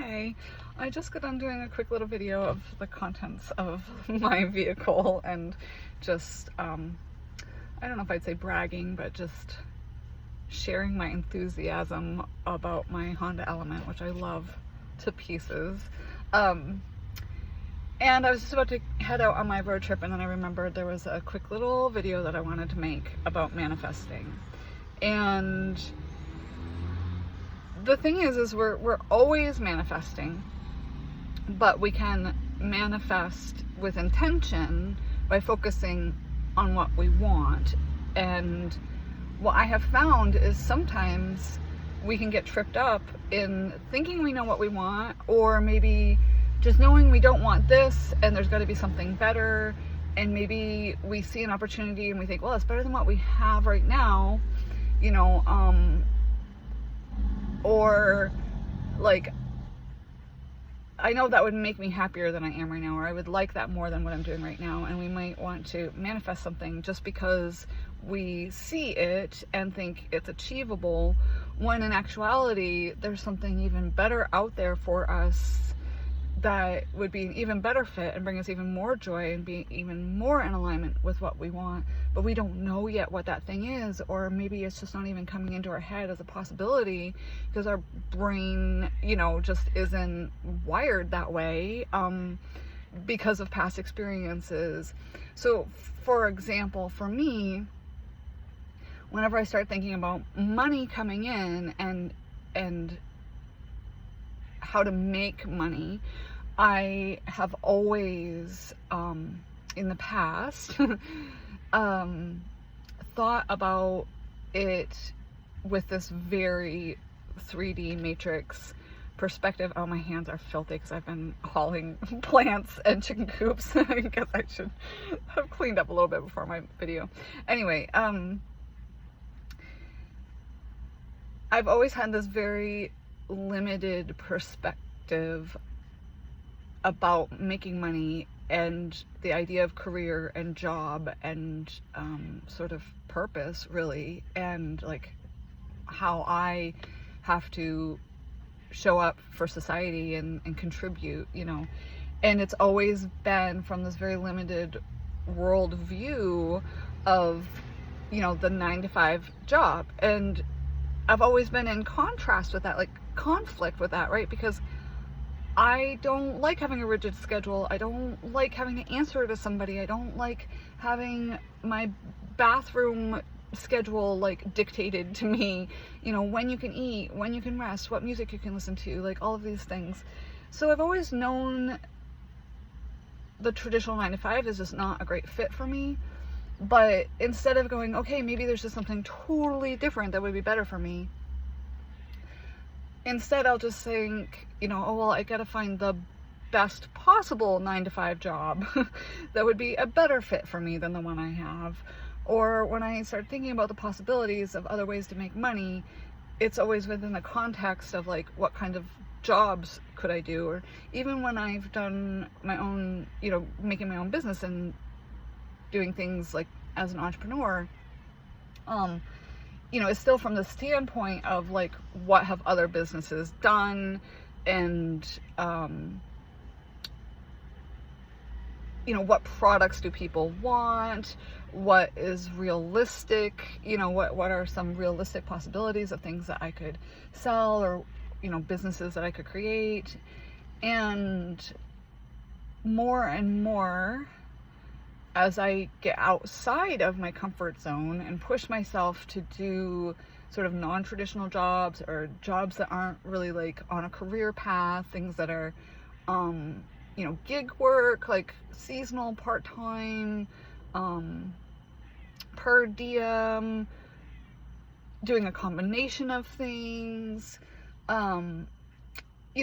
Hi, I just got done doing a quick little video of the contents of my vehicle and just, I don't know if I'd say bragging, but just sharing my enthusiasm about my Honda Element, which I love to pieces. And I was just about to head out on my road trip, and then I remembered there was a quick little video that I wanted to make about manifesting. And the thing is we're always manifesting, but we can manifest with intention by focusing on what we want. And what I have found is sometimes we can get tripped up in thinking we know what we want, or maybe just knowing we don't want this and there's got to be something better. And maybe we see an opportunity and we think, well, it's better than what we have right now, you know, or like, I know that would make me happier than I am right now, or I would like that more than what I'm doing right now. And we might want to manifest something just because we see it and think it's achievable, when in actuality there's something even better out there for us that would be an even better fit and bring us even more joy and be even more in alignment with what we want. But we don't know yet what that thing is, or maybe it's just not even coming into our head as a possibility because our brain, you know, just isn't wired that way because of past experiences. So for example, for me, whenever I start thinking about money coming in and how to make money, I have always in the past thought about it with this very 3D matrix perspective. Oh, my hands are filthy because I've been hauling plants and chicken coops. I guess I should have cleaned up a little bit before my video. Anyway, I've always had this very limited perspective about making money and the idea of career and job and sort of purpose, really, and like how I have to show up for society and contribute, you know. And it's always been from this very limited world view of, you know, the 9-to-5 job. And I've always been in contrast with that, like conflict with that, right? Because I don't like having a rigid schedule. I don't like having to answer to somebody. I don't like having my bathroom schedule like dictated to me, you know, when you can eat, when you can rest, what music you can listen to, like all of these things. So I've always known the traditional 9-to-5 is just not a great fit for me. But instead of going, okay, maybe there's just something totally different that would be better for me, instead I'll just think, you know, oh, well, I gotta find the best possible 9-to-5 job that would be a better fit for me than the one I have. Or when I start thinking about the possibilities of other ways to make money, it's always within the context of like, what kind of jobs could I do? Or even when I've done my own, you know, making my own business and doing things like as an entrepreneur, you know, it's still from the standpoint of like, what have other businesses done, and you know, what products do people want, what is realistic, you know, what are some realistic possibilities of things that I could sell, or, you know, businesses that I could create. And more as I get outside of my comfort zone and push myself to do sort of non-traditional jobs, or jobs that aren't really like on a career path, things that are, you know, gig work, like seasonal, part-time, per diem, doing a combination of things, you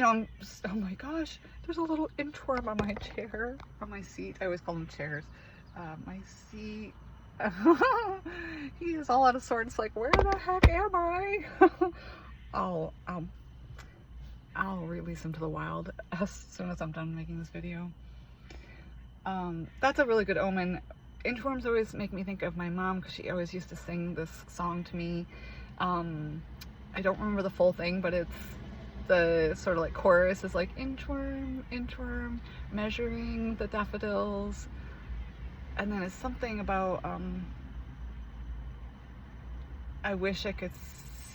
know, oh my gosh, there's a little inchworm on my chair, on my seat. I always call them chairs. My seat, he is all out of sorts, like, where the heck am I? I'll release him to the wild as soon as I'm done making this video. That's a really good omen. Inchworms always make me think of my mom, because she always used to sing this song to me. I don't remember the full thing, but it's the sort of like chorus is like inchworm, inchworm, measuring the daffodils. And then it's something about, I wish I could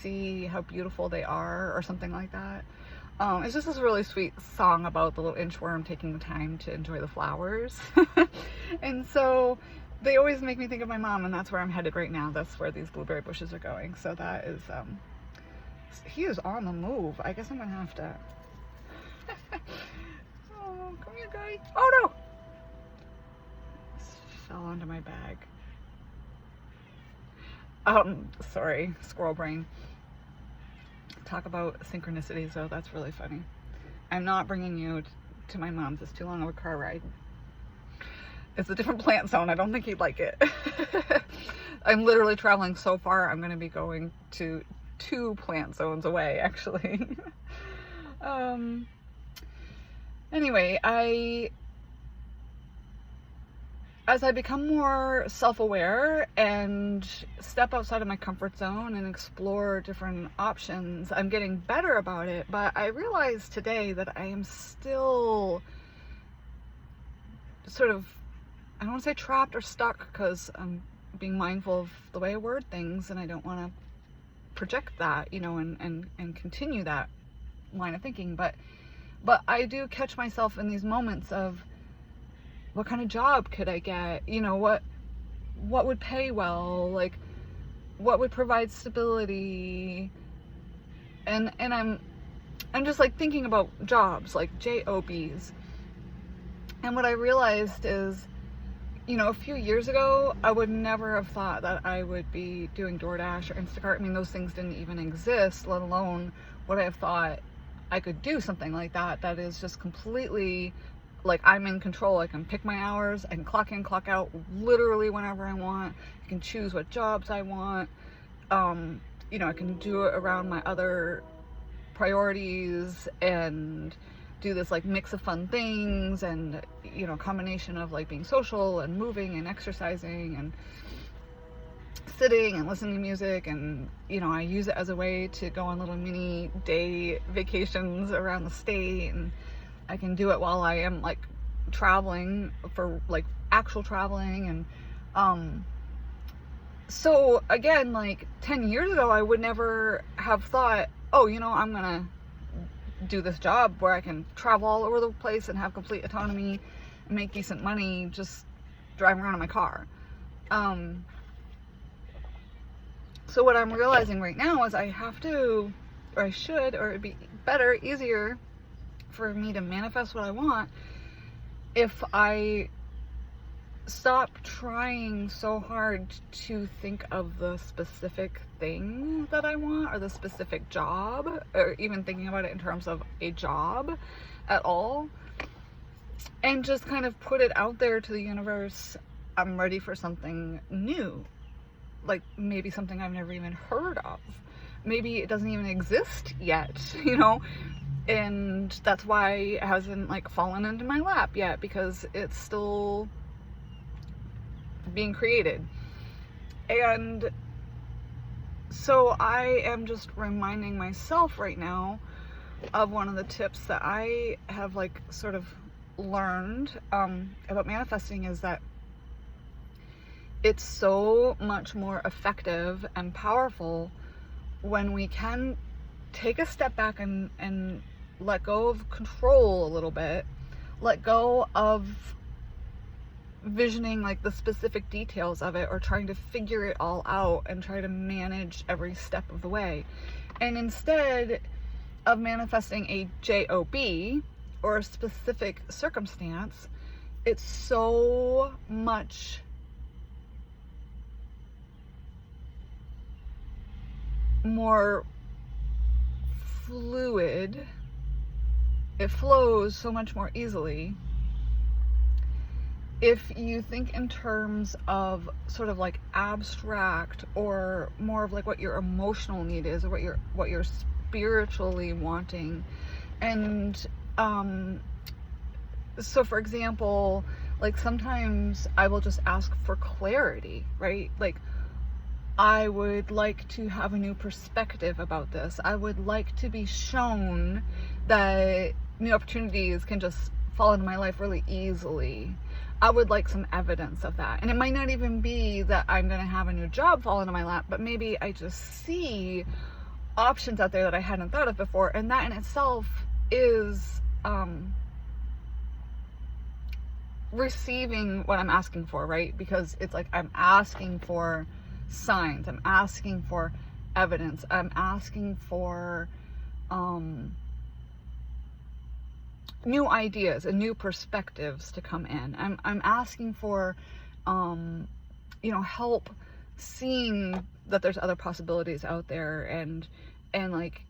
see how beautiful they are, or something like that. It's just this really sweet song about the little inchworm taking the time to enjoy the flowers. And so they always make me think of my mom, and that's where I'm headed right now. That's where these blueberry bushes are going. So that is, he is on the move. I guess I'm gonna have to. Oh, come here, guy. Oh no! Fell onto my bag. Sorry, squirrel brain. Talk about synchronicities, though. That's really funny. I'm not bringing you to my mom's. It's too long of a car ride. It's a different plant zone. I don't think he'd like it. I'm literally traveling so far. I'm going to be going to 2 plant zones away, actually. Anyway, as I become more self-aware and step outside of my comfort zone and explore different options, I'm getting better about it. But I realized today that I am still sort of, I don't want to say trapped or stuck, because I'm being mindful of the way I word things, and I don't want to project that, you know, and continue that line of thinking. But I do catch myself in these moments of, what kind of job could I get? You know, what would pay well? Like, what would provide stability? And I'm just like thinking about jobs, like jobs. And what I realized is, you know, a few years ago, I would never have thought that I would be doing DoorDash or Instacart. I mean, those things didn't even exist, let alone would I have thought I could do something like that. That is just completely, like, I'm in control. I can pick my hours, I can clock in, clock out literally whenever I want. I can choose what jobs I want. You know, I can do it around my other priorities and do this like mix of fun things, and, you know, combination of like being social and moving and exercising and sitting and listening to music. And, you know, I use it as a way to go on little mini day vacations around the state, and I can do it while I am like traveling, for like actual traveling. And so again, like 10 years ago, I would never have thought, oh, you know, I'm gonna do this job where I can travel all over the place and have complete autonomy and make decent money just driving around in my car. So what I'm realizing right now is I have to, or I should, or it'd be better, easier for me to manifest what I want if I stop trying so hard to think of the specific thing that I want, or the specific job, or even thinking about it in terms of a job at all, and just kind of put it out there to the universe. I'm ready for something new, like maybe something I've never even heard of. Maybe it doesn't even exist yet, you know, and that's why it hasn't like fallen into my lap yet, because it's still being created. And so I am just reminding myself right now of one of the tips that I have like sort of learned about manifesting, is that it's so much more effective and powerful when we can take a step back and let go of control a little bit, let go of visioning like the specific details of it, or trying to figure it all out and try to manage every step of the way. And instead of manifesting a job or a specific circumstance, it's so much more fluid. It flows so much more easily if you think in terms of sort of like abstract, or more of like what your emotional need is, or what you're spiritually wanting. And so for example, like sometimes I will just ask for clarity, right? Like, I would like to have a new perspective about this. I would like to be shown that new opportunities can just fall into my life really easily. I would like some evidence of that. And it might not even be that I'm going to have a new job fall into my lap, but maybe I just see options out there that I hadn't thought of before. And that in itself is receiving what I'm asking for, right? Because it's like I'm asking for signs, I'm asking for evidence, I'm asking for new ideas and new perspectives to come in. I'm asking for help seeing that there's other possibilities out there, and like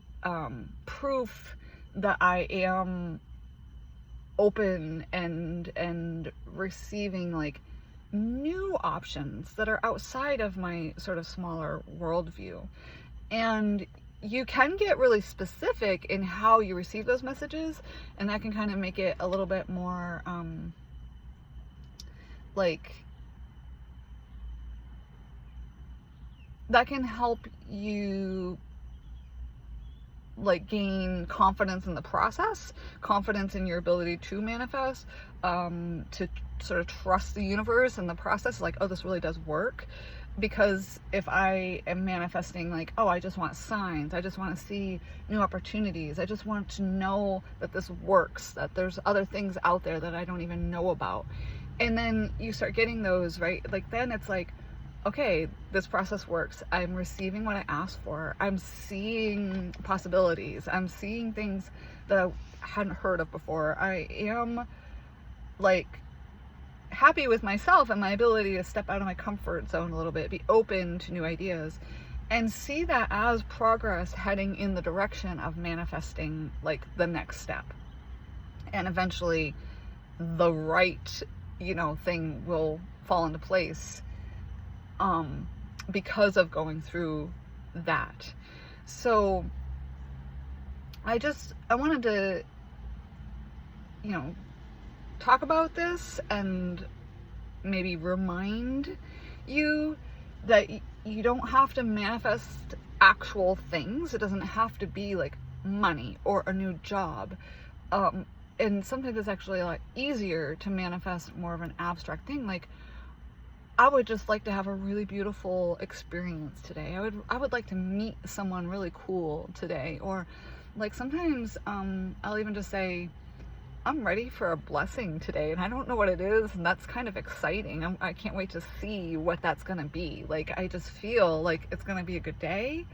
proof that I am open and receiving like new options that are outside of my sort of smaller worldview. And you can get really specific in how you receive those messages, and that can kind of make it a little bit more that can help you like gain confidence in the process, confidence in your ability to manifest, to sort of trust the universe and the process, like, oh, this really does work. Because if I am manifesting like, oh, I just want signs, I just want to see new opportunities, I just want to know that this works, that there's other things out there that I don't even know about, and then you start getting those, right? Like, then it's like, okay, this process works. I'm receiving what I asked for. I'm seeing possibilities. I'm seeing things that I hadn't heard of before. I am like happy with myself and my ability to step out of my comfort zone a little bit, be open to new ideas, and see that as progress heading in the direction of manifesting like the next step. And eventually the right, thing will fall into place because of going through that. So I wanted to, talk about this and maybe remind you that you don't have to manifest actual things. It doesn't have to be like money or a new job. And sometimes it's actually a lot easier to manifest more of an abstract thing. Like, I would just like to have a really beautiful experience today. I would like to meet someone really cool today. Or like sometimes I'll even just say, I'm ready for a blessing today, and I don't know what it is, and that's kind of exciting. I can't wait to see what that's gonna be. Like, I just feel like it's gonna be a good day.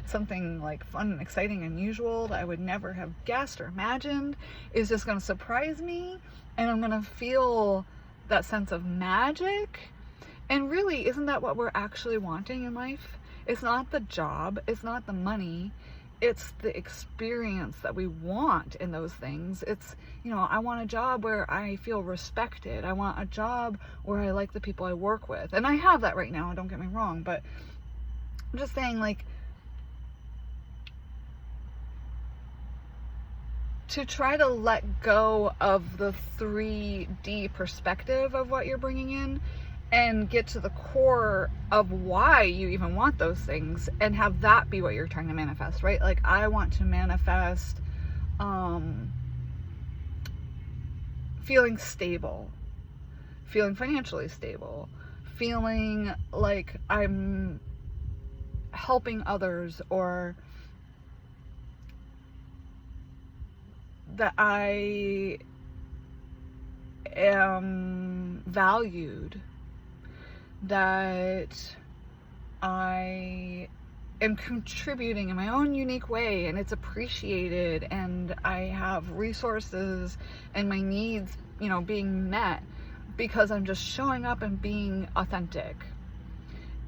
Something like fun and exciting, unusual that I would never have guessed or imagined is just gonna surprise me, and I'm gonna feel that sense of magic. And really, isn't that what we're actually wanting in life? It's not the job, it's not the money, it's the experience that we want in those things. It's, I want a job where I feel respected. I want a job where I like the people I work with. And I have that right now, don't get me wrong, but I'm just saying, like, to try to let go of the 3D perspective of what you're bringing in and get to the core of why you even want those things, and have that be what you're trying to manifest, right? Like, I want to manifest feeling stable, feeling financially stable, feeling like I'm helping others, or that I am valued, that I am contributing in my own unique way and it's appreciated, and I have resources and my needs, being met because I'm just showing up and being authentic.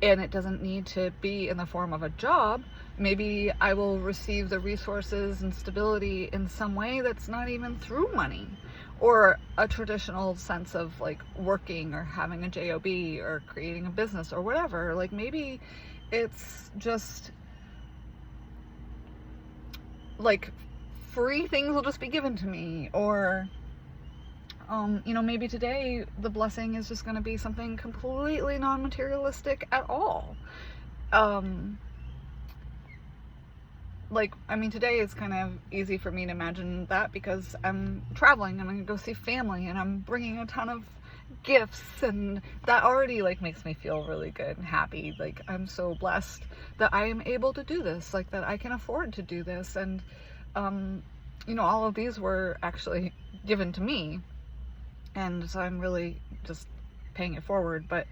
And it doesn't need to be in the form of a job. Maybe I will receive the resources and stability in some way that's not even through money, or a traditional sense of like working or having a job or creating a business or whatever. Like, maybe it's just like free things will just be given to me, or maybe today the blessing is just going to be something completely non-materialistic at all. like, I mean, today is kind of easy for me to imagine that because I'm traveling and I'm gonna go see family and I'm bringing a ton of gifts, and that already like makes me feel really good and happy. Like, I'm so blessed that I am able to do this, like that I can afford to do this. And you know, all of these were actually given to me, and so I'm really just paying it forward. But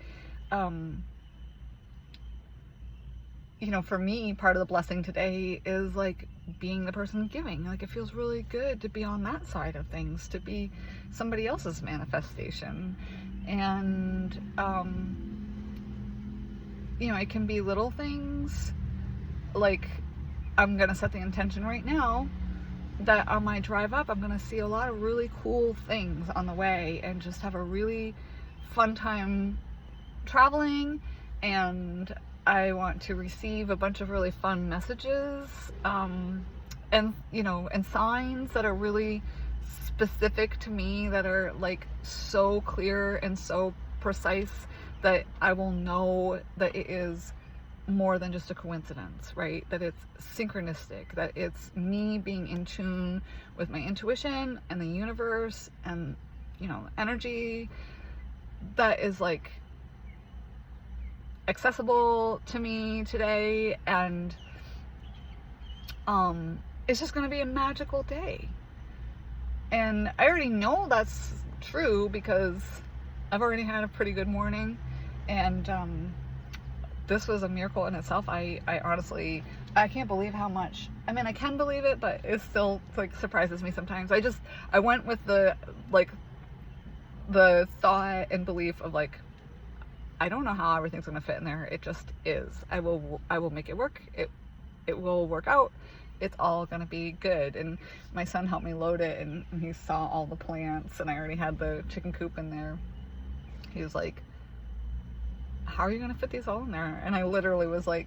you know, for me, part of the blessing today is like being the person giving. Like, it feels really good to be on that side of things, to be somebody else's manifestation. And you know, it can be little things. Like, I'm gonna set the intention right now that on my drive up, I'm gonna see a lot of really cool things on the way and just have a really fun time traveling. And I want to receive a bunch of really fun messages, and, you know, and signs that are really specific to me, that are like so clear and so precise that I will know that it is more than just a coincidence, right? That it's synchronistic, that it's me being in tune with my intuition and the universe and, you know, energy that is like accessible to me today. And it's just going to be a magical day. And I already know that's true because I've already had a pretty good morning. And this was a miracle in itself. I honestly, I can't believe how much, I mean, I can believe it, but it still like surprises me sometimes. I went with the thought and belief of like, I don't know how everything's going to fit in there. It just is. I will make it work. It will work out. It's all going to be good. And my son helped me load it, and he saw all the plants, and I already had the chicken coop in there. He was like, how are you going to fit these all in there? And I literally was like,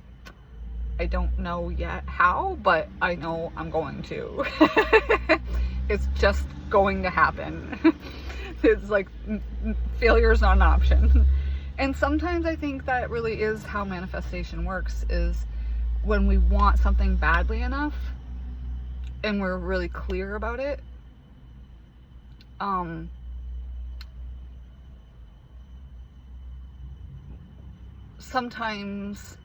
I don't know yet how, but I know I'm going to. It's just going to happen. It's like, failure is not an option. And sometimes I think that really is how manifestation works, is when we want something badly enough and we're really clear about it, sometimes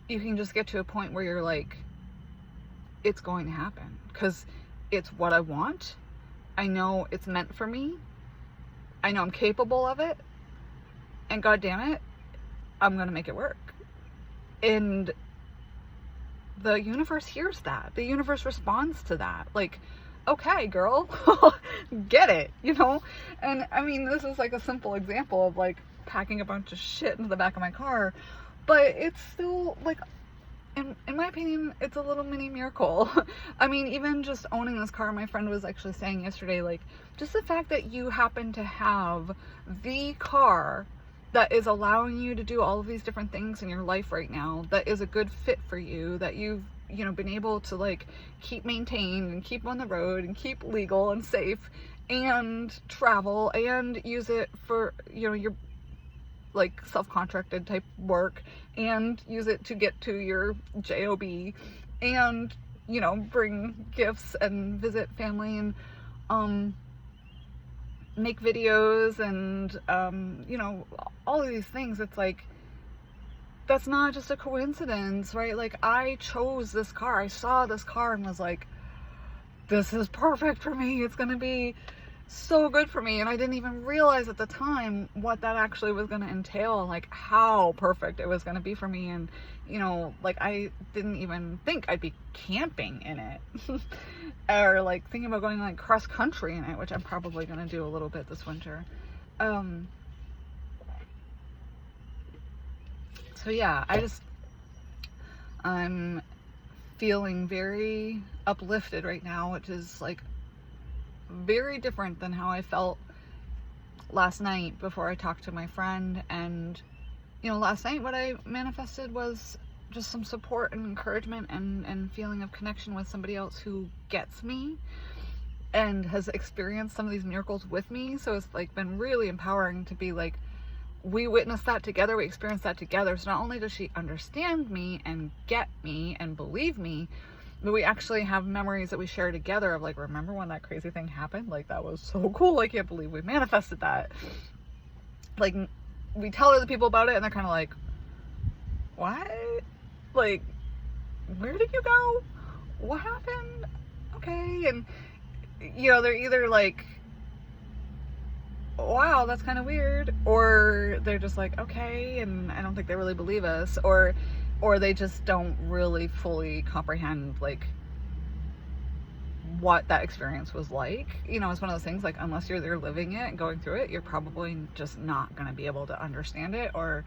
you can just get to a point where you're like, it's going to happen because it's what I want. I know it's meant for me. I know I'm capable of it. And God damn it, I'm going to make it work. And the universe hears that. The universe responds to that. Like, okay, girl, get it, you know? And I mean, this is like a simple example of like packing a bunch of shit into the back of my car, but it's still like, in my opinion, it's a little mini miracle. I mean, even just owning this car, my friend was actually saying yesterday, like, just the fact that you happen to have the car that is allowing you to do all of these different things in your life right now, that is a good fit for you, that you've, you know, been able to like keep maintained and keep on the road and keep legal and safe and travel and use it for, you know, your like self-contracted type work, and use it to get to your job, and, you know, bring gifts and visit family and make videos and you know, all of these things. It's like, that's not just a coincidence, right? Like, I chose this car, I saw this car and was like, this is perfect for me, it's gonna be so good for me. And I didn't even realize at the time what that actually was going to entail, and like how perfect it was going to be for me. And, you know, like, I didn't even think I'd be camping in it or like thinking about going like cross country in it, which I'm probably going to do a little bit this winter. So yeah, I'm feeling very uplifted right now, which is like very different than how I felt last night before I talked to my friend. And, you know, last night what I manifested was just some support and encouragement and feeling of connection with somebody else who gets me and has experienced some of these miracles with me. So it's like been really empowering to be like, we witnessed that together, we experienced that together. So not only does she understand me and get me and believe me, but we actually have memories that we share together of like, remember when that crazy thing happened? Like, that was so cool. I can't believe we manifested that. Like, we tell other people about it and they're kind of like, what? Like, where did you go? What happened? Okay. And, you know, they're either like, wow, that's kind of weird, or they're just like, okay, and I don't think they really believe us, or they just don't really fully comprehend like what that experience was like. You know, it's one of those things, like, unless you're there living it and going through it, you're probably just not going to be able to understand it or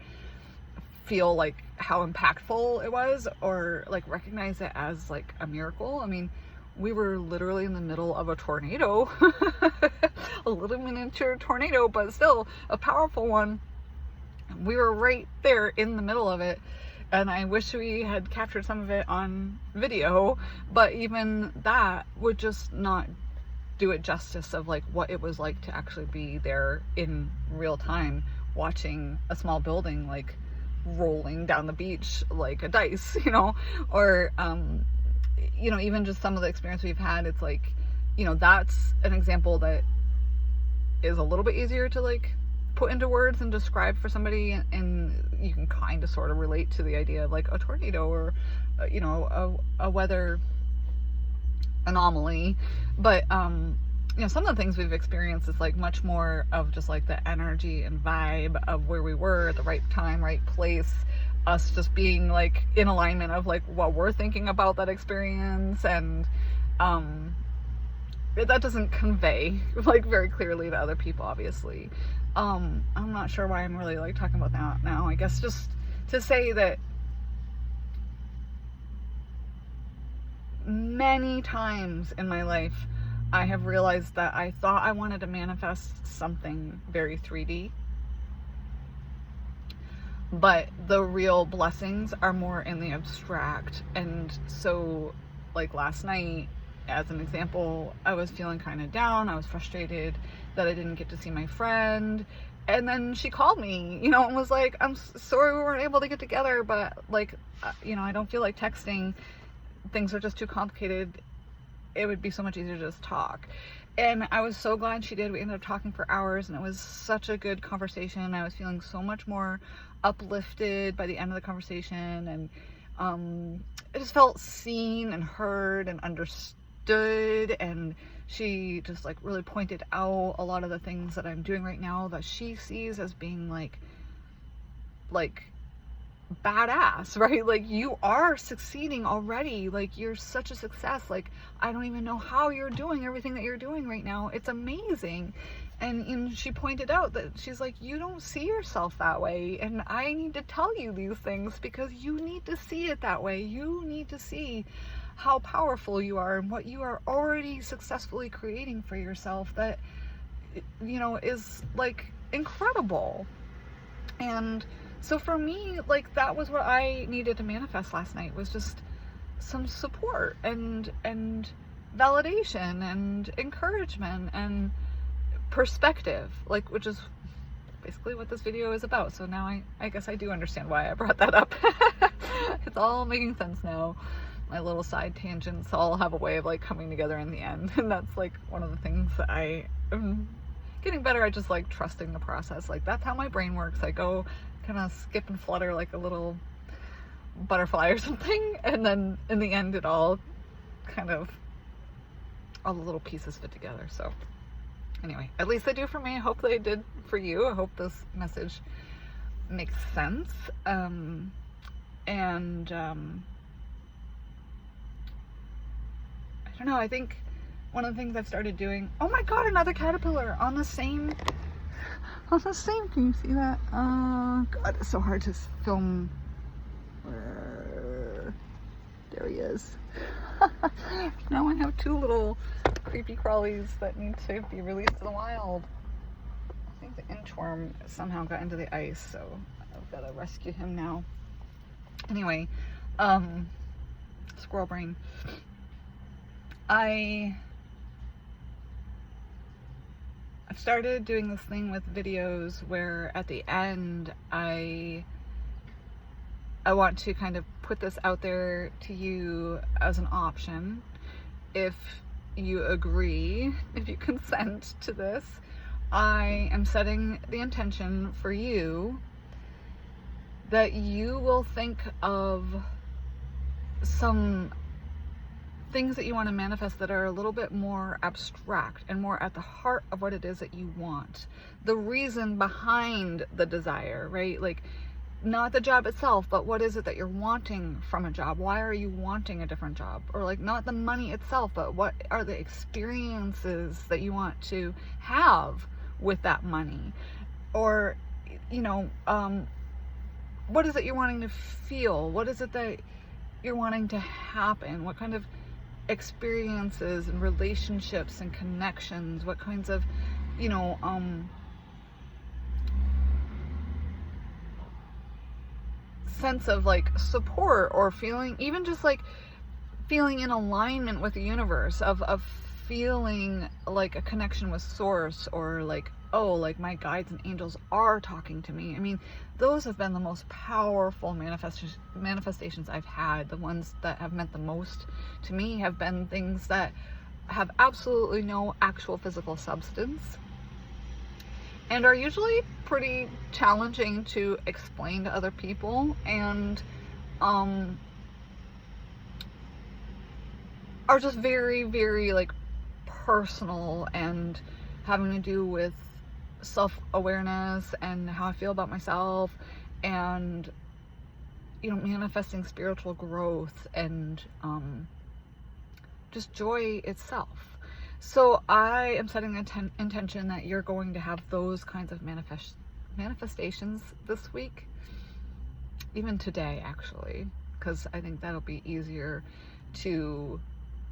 feel like how impactful it was, or like recognize it as like a miracle. I mean, we were literally in the middle of a tornado, a little miniature tornado, but still a powerful one. We were right there in the middle of it, and I wish we had captured some of it on video, but even that would just not do it justice of like what it was like to actually be there in real time, watching a small building like rolling down the beach like a dice, you know, or you know, even just some of the experience we've had, it's like, you know, that's an example that is a little bit easier to like put into words and describe for somebody, and you can kind of sort of relate to the idea of like a tornado or you know, a weather anomaly. But you know, some of the things we've experienced is like much more of just like the energy and vibe of where we were at the right time, right place, us just being like in alignment of like what we're thinking about that experience. And that doesn't convey like very clearly to other people, obviously. I'm not sure why I'm really like talking about that now. I guess just to say that many times in my life I have realized that I thought I wanted to manifest something very 3D, but the real blessings are more in the abstract. And so like last night, as an example, I was feeling kind of down. I was frustrated that I didn't get to see my friend. And then she called me, you know, and was like, I'm sorry we weren't able to get together, but like, you know, I don't feel like texting. Things are just too complicated. It would be so much easier to just talk. And I was so glad she did. We ended up talking for hours, and it was such a good conversation. I was feeling so much more uplifted by the end of the conversation, and I just felt seen and heard and understood. And she just like really pointed out a lot of the things that I'm doing right now that she sees as being like badass, right? Like, you are succeeding already. Like, you're such a success. Like, I don't even know how you're doing everything that you're doing right now. It's amazing. And she pointed out that she's like, you don't see yourself that way, and I need to tell you these things because you need to see it that way. You need to see how powerful you are and what you are already successfully creating for yourself that, you know, is like incredible. And so for me, like, that was what I needed to manifest last night, was just some support and validation and encouragement and perspective, like, which is basically what this video is about. So now I guess I do understand why I brought that up. It's all making sense now. My little side tangents all have a way of like coming together in the end. And that's like one of the things that I am getting better at, just like trusting the process. Like, that's how my brain works. I go kind of skip and flutter like a little butterfly or something, and then in the end it all kind of, all the little pieces fit together. So anyway, at least they do for me. I hope they did for you. I hope this message makes sense. I don't know, I think one of the things I've started doing, oh my god, another caterpillar on the same, can you see that? God, it's so hard to film. There he is. Now I have two little creepy crawlies that need to be released to the wild. I think the inchworm somehow got into the ice, so I've got to rescue him now. Anyway, squirrel brain. I've started doing this thing with videos where at the end I want to kind of put this out there to you as an option. If you agree, if you consent to this, I am setting the intention for you that you will think of some things that you want to manifest that are a little bit more abstract and more at the heart of what it is that you want. The reason behind the desire, right? Like, not the job itself, but what is it that you're wanting from a job? Why are you wanting a different job? Or like, not the money itself, but what are the experiences that you want to have with that money? Or, you know, what is it you're wanting to feel? What is it that you're wanting to happen? What kind of experiences and relationships and connections? What kinds of, you know, sense of like support or feeling, even just like feeling in alignment with the universe, of feeling like a connection with source, or like, oh, like my guides and angels are talking to me. I mean, those have been the most powerful manifestations I've had. The ones that have meant the most to me have been things that have absolutely no actual physical substance and are usually pretty challenging to explain to other people, and are just very, very like personal and having to do with self-awareness and how I feel about myself, and, you know, manifesting spiritual growth and just joy itself. So I am setting an intention that you're going to have those kinds of manifestations this week, even today actually, because I think that'll be easier to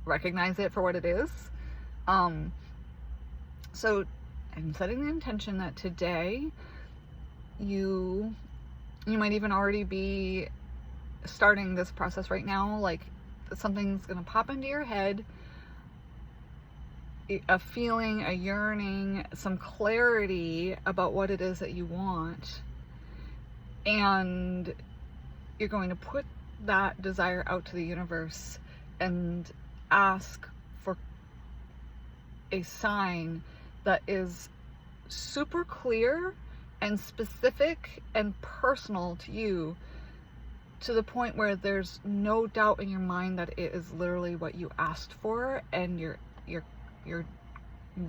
recognize it for what it is. So I'm setting the intention that today you might even already be starting this process right now, like something's gonna pop into your head, a feeling, a yearning, some clarity about what it is that you want, and you're going to put that desire out to the universe and ask for a sign that is super clear and specific and personal to you, to the point where there's no doubt in your mind that it is literally what you asked for, and your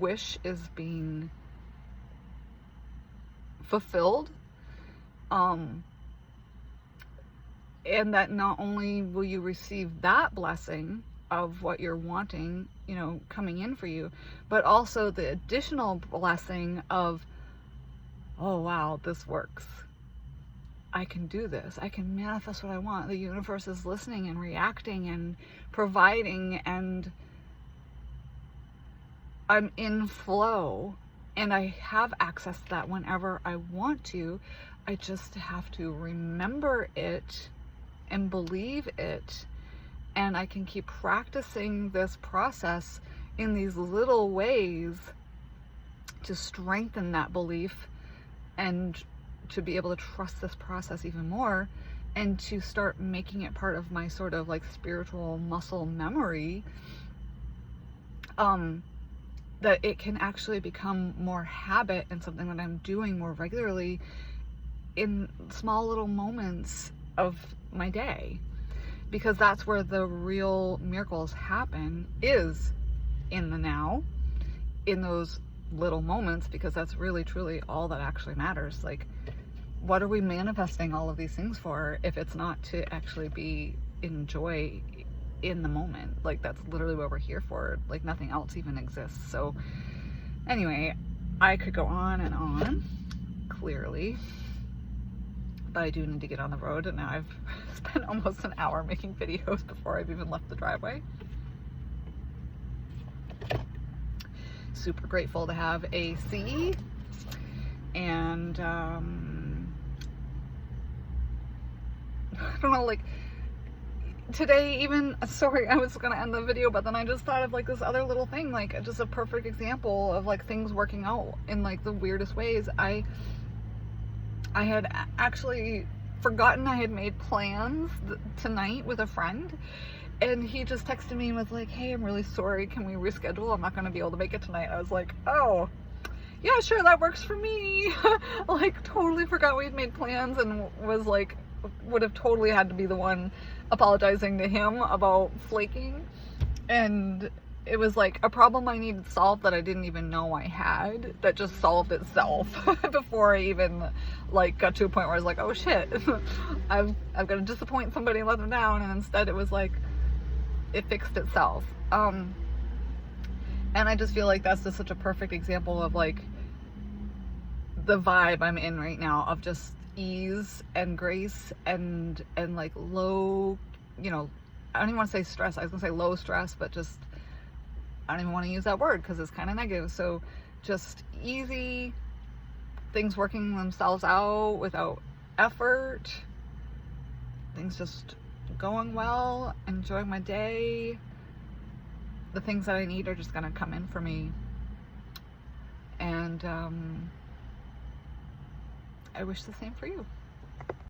wish is being fulfilled. And that not only will you receive that blessing of what you're wanting, you know, coming in for you, but also the additional blessing of, oh wow, this works. I can do this. I can manifest what I want. The universe is listening and reacting and providing, and I'm in flow, and I have access to that whenever I want to. I just have to remember it and believe it, and I can keep practicing this process in these little ways to strengthen that belief, and to be able to trust this process even more, and to start making it part of my sort of like spiritual muscle memory, that it can actually become more habit and something that I'm doing more regularly in small little moments of my day, because that's where the real miracles happen, is in the now, in those little moments, because that's really truly all that actually matters. Like, what are we manifesting all of these things for if it's not to actually be in joy in the moment? Like, that's literally what we're here for. Like, nothing else even exists. So anyway, I could go on and on, clearly, but I do need to get on the road, and now I've spent almost an hour making videos before I've even left the driveway. Super grateful to have AC, and I don't know, like, today even, sorry, I was gonna end the video, but then I just thought of like this other little thing, like just a perfect example of like things working out in like the weirdest ways. I had actually forgotten I had made plans tonight with a friend, and he just texted me and was like, hey, I'm really sorry, can we reschedule? I'm not gonna be able to make it tonight. I was like, oh yeah, sure, that works for me. Like totally forgot we'd made plans, and was like, would have totally had to be the one apologizing to him about flaking. And it was like a problem I needed solved that I didn't even know I had, that just solved itself before I even like got to a point where I was like, oh shit, I've got to disappoint somebody and let them down. And instead it was like, it fixed itself. And I just feel like that's just such a perfect example of like the vibe I'm in right now, of just ease and grace and like low, you know, I don't even want to say stress. I was gonna say low stress, but just, I don't even want to use that word because it's kind of negative. So just easy, things working themselves out without effort, things just going well, enjoying my day. The things that I need are just gonna come in for me. And I wish the same for you.